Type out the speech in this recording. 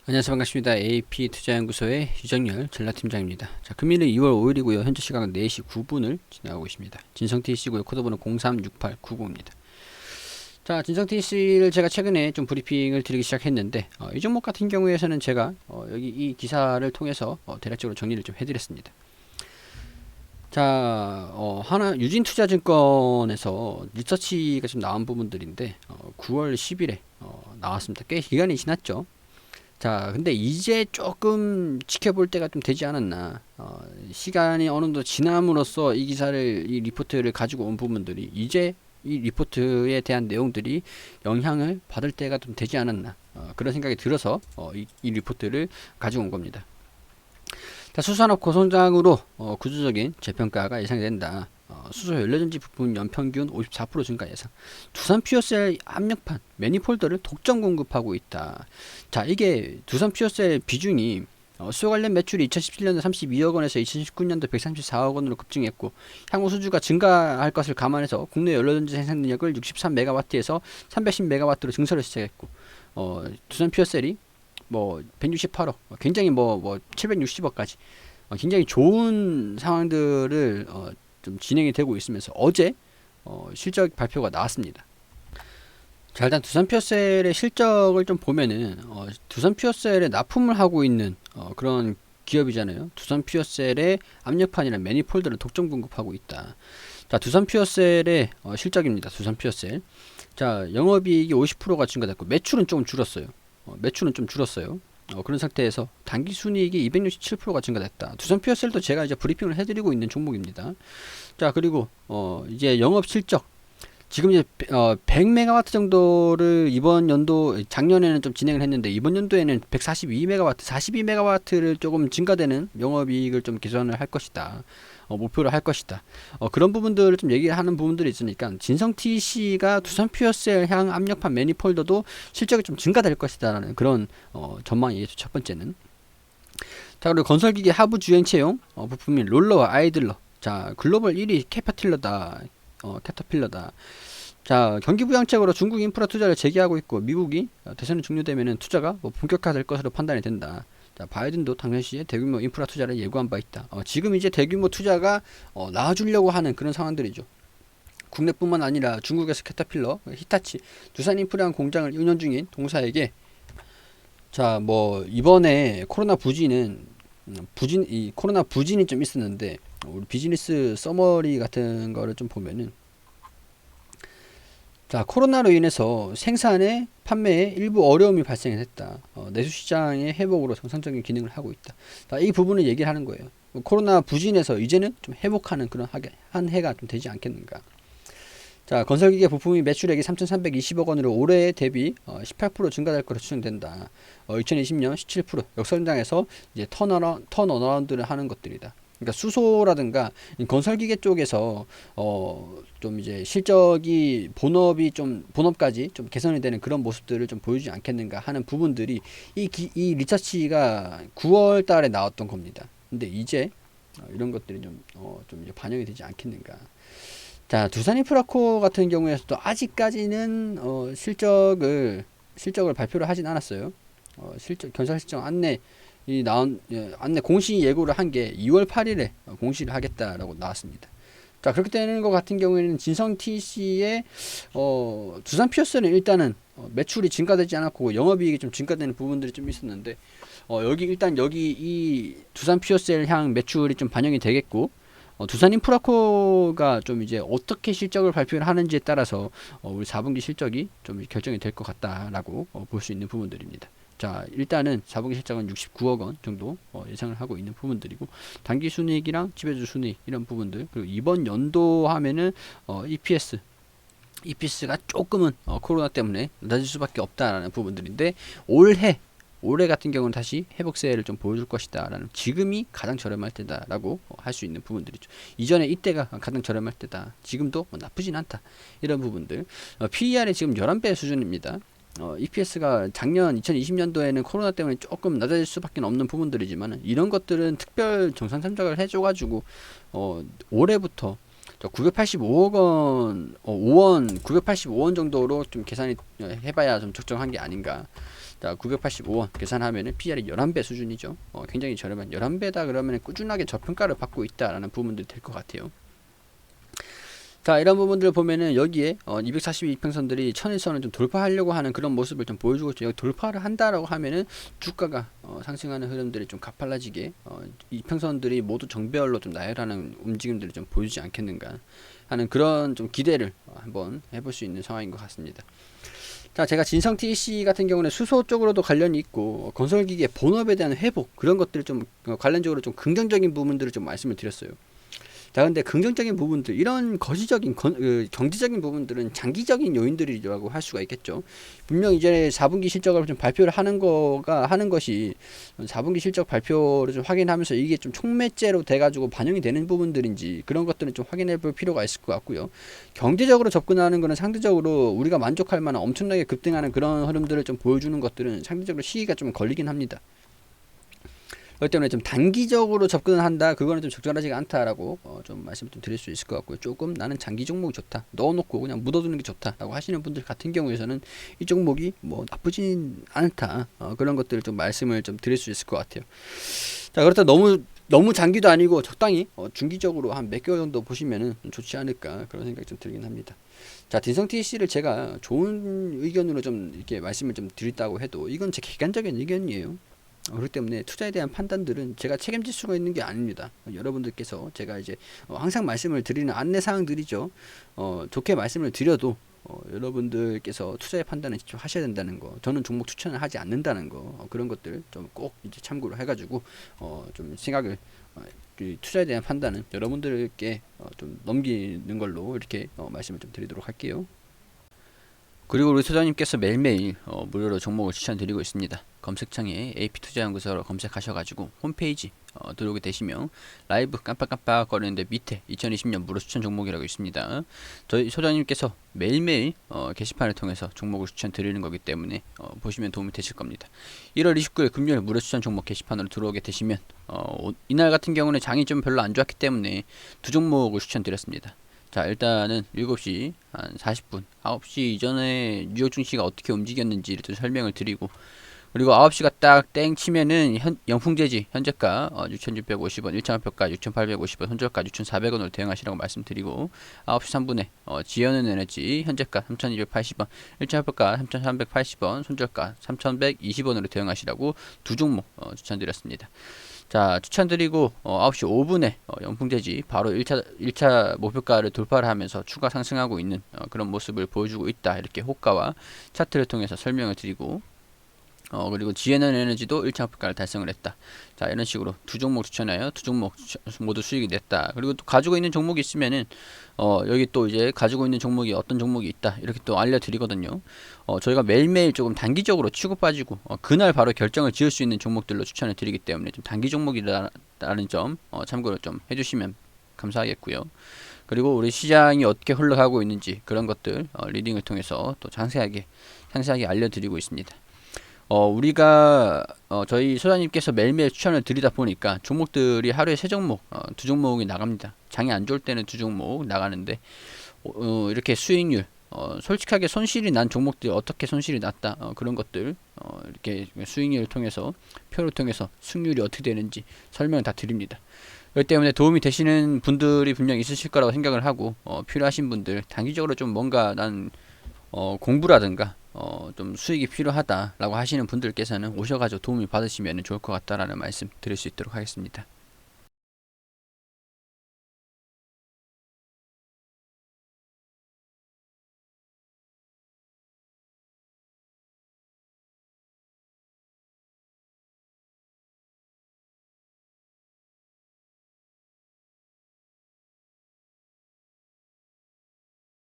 안녕하세요. 반갑습니다. AP투자연구소의 유정열 전략팀장입니다. 자, 금일은 2월 5일이고요. 현재 시각은 4시 9분을 지나가고 있습니다. 진성TC고요. 코드번호 036890입니다. 자, 진성TC를 제가 최근에 좀 브리핑을 드리기 시작했는데 이 종목 같은 경우에서는 제가 여기 이 기사를 통해서 대략적으로 정리를 좀 해드렸습니다. 자, 유진투자증권에서 리서치가 좀 나온 부분들인데 9월 10일에 나왔습니다. 꽤 기간이 지났죠. 자, 근데 이제 조금 지켜볼 때가 좀 되지 않았나. 시간이 어느 정도 지남으로써 이 리포트를 가지고 온 부분들이 이제 이 리포트에 대한 내용들이 영향을 받을 때가 좀 되지 않았나. 그런 생각이 들어서 이 리포트를 가지고 온 겁니다. 자, 수산업 고성장으로 구조적인 재평가가 예상이 된다. 수소 연료전지 부품 연평균 54% 증가 예상. 두산 퓨어셀 압력판 매니폴더를 독점 공급하고 있다. 자, 이게 두산 퓨어셀 비중이 수소 관련 매출이 2017년도 32억 원에서 2019년도 134억 원으로 급증했고 향후 수주가 증가할 것을 감안해서 국내 연료전지 생산 능력을 63메가와트에서 310메가와트로 증설을 시작했고 두산 퓨어셀이 168억, 굉장히 760억까지 굉장히 좋은 상황들을 좀 진행이 되고 있으면서 어제 실적 발표가 나왔습니다. 자, 일단 두산 퓨어셀의 실적을 좀 보면은 두산 퓨어셀에 납품을 하고 있는 그런 기업이잖아요. 두산 퓨어셀의 압력판이나 매니폴드를 독점 공급하고 있다. 자, 두산 퓨어셀의 실적입니다. 두산 퓨어셀. 자, 영업이익이 50%가 증가됐고 매출은 좀 줄었어요. 그런 상태에서 당기순이익이 267%가 증가됐다. 두산 퓨어셀도 제가 이제 브리핑을 해드리고 있는 종목입니다. 자, 그리고 이제 영업 실적 지금 이제 100메가와트 정도를 이번 연도 작년에는 좀 진행을 했는데 이번 연도에는 142메가와트, 42메가와트를 조금 증가되는 영업이익을 좀 개선을 할 것이다. 목표로 할 것이다. 그런 부분들을 좀 얘기를 하는 부분들이 있으니까 진성TC가 두산 퓨어셀 향 압력판 매니폴더도 실적이 좀 증가될 것이다라는 그런 전망이겠죠. 첫 번째는. 자, 그리고 건설기계 하부 주행체용 부품인 롤러와 아이들러. 자, 글로벌 1위 캐터필러다. 자, 경기부양책으로 중국 인프라 투자를 재개하고 있고 미국이 대선이 종료되면은 투자가 본격화될 것으로 판단이 된다. 자, 바이든도 당연시에 대규모 인프라 투자를 예고한 바 있다. 지금 이제 대규모 투자가 나와주려고 하는 그런 상황들이죠. 국내뿐만 아니라 중국에서 캐터필러, 히타치, 두산 인프라형 공장을 운영 중인 동사에게 자, 이번에 코로나 부진이 좀 있었는데 우리 비즈니스 서머리 같은 거를 좀 보면은 자, 코로나로 인해서 생산에 판매에 일부 어려움이 발생했다. 내수시장의 회복으로 정상적인 기능을 하고 있다. 자, 이 부분을 얘기를 하는 거예요. 코로나 부진에서 이제는 좀 회복하는 그런 한 해가 좀 되지 않겠는가. 자, 건설기계 부품이 매출액이 3,320억 원으로 올해 대비 18% 증가될 것으로 추정된다. 2020년 17% 역성장에서 이제 턴어라운드를 하는 것들이다. 그러니까 수소라든가 건설기계 쪽에서 좀 이제 실적이 본업까지 좀 개선이 되는 그런 모습들을 좀 보여주지 않겠는가 하는 부분들이 이 리서치가 9월 달에 나왔던 겁니다. 근데 이제 이런 것들이 좀 이제 반영이 되지 않겠는가. 자, 두산인프라코 같은 경우에서도 아직까지는 실적을 발표를 하진 않았어요. 견사 실적 안내 공시 예고를 한 게 2월 8일에 공시를 하겠다라고 나왔습니다. 자, 그렇게 되는 것 같은 경우에는 진성TC의 두산 퓨어셀은 일단은 매출이 증가되지 않았고 영업이익이 좀 증가되는 부분들이 좀 있었는데 여기 이 두산 퓨어셀 향 매출이 좀 반영이 되겠고 두산 인프라코가 좀 이제 어떻게 실적을 발표를 하는지에 따라서 우리 4분기 실적이 좀 결정이 될 것 같다라고 볼 수 있는 부분들입니다. 자, 일단은 4분기 실적은 69억 원 정도 예상을 하고 있는 부분들이고 단기 순이익이랑 지배주 순이익 이런 부분들 그리고 이번 연도 하면은 EPS가 조금은 코로나 때문에 낮을 수밖에 없다라는 부분들인데 올해 같은 경우는 다시 회복세를 좀 보여줄 것이다 라는 지금이 가장 저렴할 때다 라고 할 수 있는 부분들이죠. 이전에 이때가 가장 저렴할 때다. 지금도 나쁘진 않다. 이런 부분들. PER이 지금 11배 수준입니다. EPS가 작년 2020년도에는 코로나 때문에 조금 낮아질 수밖에 없는 부분들이지만 이런 것들은 특별 정상 참작을 해줘가지고 올해부터 985억 원, 5원, 985원 정도로 좀 계산이 해봐야 좀 적정한 게 아닌가. 자, 985원 계산하면은 PR이 11배 수준이죠. 굉장히 저렴한 11배다 그러면 꾸준하게 저평가를 받고 있다라는 부분들이 될 것 같아요. 자, 이런 부분들을 보면은 여기에 242평선들이 1000일선을 좀 돌파하려고 하는 그런 모습을 좀 보여주고 있죠. 여기 돌파를 한다라고 하면은 주가가 상승하는 흐름들이 좀 가팔라지게 이평선들이 모두 정배열로 좀 나열하는 움직임들을 좀 보여주지 않겠는가 하는 그런 좀 기대를 한번 해볼 수 있는 상황인 것 같습니다. 자, 제가 진성 TC 같은 경우는 수소 쪽으로도 관련이 있고 건설기계 본업에 대한 회복 그런 것들을 좀 관련적으로 좀 긍정적인 부분들을 좀 말씀을 드렸어요. 자, 근데 긍정적인 부분들, 이런 거시적인 경제적인 부분들은 장기적인 요인들이라고 할 수가 있겠죠. 분명 이제 4분기 실적을 좀 발표를 하는 것이 4분기 실적 발표를 좀 확인하면서 이게 좀 촉매제로 돼가지고 반영이 되는 부분들인지 그런 것들은 좀 확인해 볼 필요가 있을 것 같고요. 경제적으로 접근하는 거는 상대적으로 우리가 만족할 만한 엄청나게 급등하는 그런 흐름들을 좀 보여주는 것들은 상대적으로 시기가 좀 걸리긴 합니다. 그렇기 때문에 좀 단기적으로 접근을 한다, 그거는 좀 적절하지가 않다라고 좀 말씀을 좀 드릴 수 있을 것 같고요. 조금 나는 장기 종목이 좋다, 넣어놓고 그냥 묻어두는 게 좋다라고 하시는 분들 같은 경우에서는 이 종목이 뭐 나쁘진 않다, 그런 것들을 좀 말씀을 좀 드릴 수 있을 것 같아요. 자, 그렇다 너무 장기도 아니고 적당히 중기적으로 한 몇 개월 정도 보시면은 좋지 않을까 그런 생각이 좀 들긴 합니다. 자, 딘성 TC를 제가 좋은 의견으로 좀 이렇게 말씀을 좀 드렸다고 해도 이건 제 객관적인 의견이에요. 그렇기 때문에 투자에 대한 판단들은 제가 책임질 수가 있는 게 아닙니다. 여러분들께서 제가 이제 항상 말씀을 드리는 안내 사항들이죠. 좋게 말씀을 드려도 여러분들께서 투자의 판단을 직접 하셔야 된다는 거, 저는 종목 추천을 하지 않는다는 거, 그런 것들 좀 꼭 이제 참고를 해가지고 좀 생각을 투자에 대한 판단은 여러분들께 좀 넘기는 걸로 이렇게 말씀을 좀 드리도록 할게요. 그리고 우리 소장님께서 매일매일 무료로 종목을 추천드리고 있습니다. 검색창에 AP투자연구소로 검색하셔가지고 홈페이지 들어오게 되시면 라이브 깜빡깜빡 거리는데 밑에 2020년 무료 추천 종목이라고 있습니다. 저희 소장님께서 매일매일 게시판을 통해서 종목을 추천드리는 거기 때문에 보시면 도움이 되실 겁니다. 1월 29일 금요일 무료 추천 종목 게시판으로 들어오게 되시면 이날 같은 경우는 장이 좀 별로 안 좋았기 때문에 두 종목을 추천드렸습니다. 자, 일단은 7시 한 40분 9시 이전에 뉴욕 증시가 어떻게 움직였는지를 좀 설명을 드리고, 그리고 9시가 딱 땡 치면은 영풍재지 현재가 6,650원, 1차목표가 6,850원, 손절가 6,400원으로 대응하시라고 말씀드리고, 9시 3분에 지연은에너지 현재가 3,280원, 1차목표가 3,380원, 손절가 3,120원으로 대응하시라고 두 종목 추천드렸습니다. 자, 추천드리고 9시 5분에 영풍재지 바로 1차 목표가를 돌파를 하면서 추가 상승하고 있는 그런 모습을 보여주고 있다, 이렇게 호가와 차트를 통해서 설명을 드리고, 그리고 GNL에너지도 1차 목표가를 달성을 했다. 자, 이런 식으로 두 종목 추천하여 두 종목 모두 수익이 냈다. 그리고 또 가지고 있는 종목이 있으면은 여기 또 이제 가지고 있는 종목이 어떤 종목이 있다, 이렇게 또 알려드리거든요. 저희가 매일매일 조금 단기적으로 치고 빠지고 그날 바로 결정을 지을 수 있는 종목들로 추천을 드리기 때문에 좀 단기 종목이라는 점 참고를 좀 해주시면 감사하겠고요. 그리고 우리 시장이 어떻게 흘러가고 있는지 그런 것들 리딩을 통해서 또 상세하게 알려드리고 있습니다. 우리가 저희 소장님께서 매일매일 추천을 드리다 보니까 종목들이 하루에 3종목, 2종목이 나갑니다. 장이 안 좋을 때는 2종목 나가는데 이렇게 수익률, 솔직하게 손실이 난 종목들이 어떻게 손실이 났다, 그런 것들 이렇게 수익률을 통해서 표를 통해서 승률이 어떻게 되는지 설명을 다 드립니다. 그렇기 때문에 도움이 되시는 분들이 분명 있으실 거라고 생각을 하고, 필요하신 분들 단기적으로 좀 뭔가 난 공부라든가 좀 수익이 필요하다라고 하시는 분들께서는 오셔가지고 도움을 받으시면 좋을 것 같다라는 말씀 드릴 수 있도록 하겠습니다.